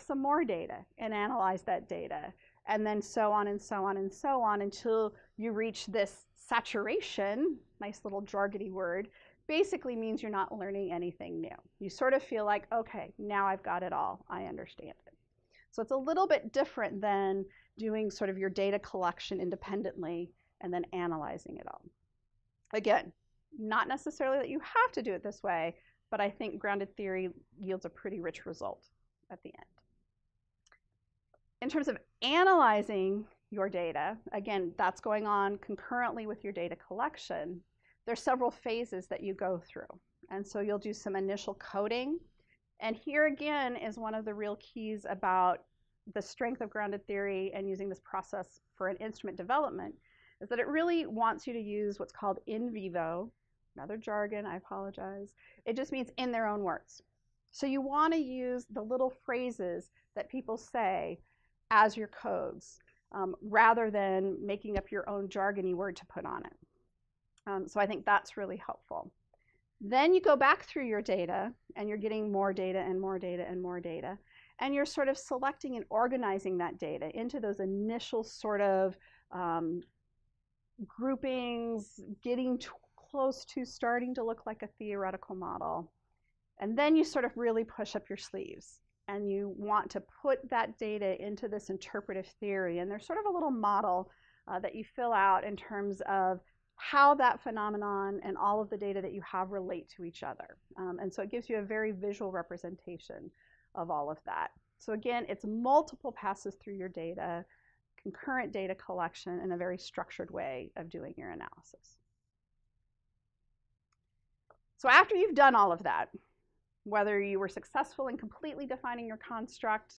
some more data and analyze that data, and then so on and so on and so on until you reach this saturation, nice little jargony word, basically means you're not learning anything new. You sort of feel like, okay, now I've got it all, I understand it. So it's a little bit different than doing sort of your data collection independently and then analyzing it all. Again, not necessarily that you have to do it this way, but I think grounded theory yields a pretty rich result at the end. In terms of analyzing your data, again, that's going on concurrently with your data collection. There's several phases that you go through. And so you'll do some initial coding. And here again is one of the real keys about the strength of grounded theory and using this process for an instrument development, is that it really wants you to use what's called in vivo, another jargon, I apologize. It just means in their own words. So you want to use the little phrases that people say as your codes, rather than making up your own jargony word to put on it. So I think that's really helpful. Then you go back through your data, and you're getting more data and more data and more data, and you're sort of selecting and organizing that data into those initial sort of groupings, getting close to starting to look like a theoretical model. And then you sort of really push up your sleeves, and you want to put that data into this interpretive theory. And there's sort of a little model that you fill out in terms of how that phenomenon and all of the data that you have relate to each other. And so it gives you a very visual representation of all of that. So again, it's multiple passes through your data, concurrent data collection, and a very structured way of doing your analysis. So after you've done all of that, whether you were successful in completely defining your construct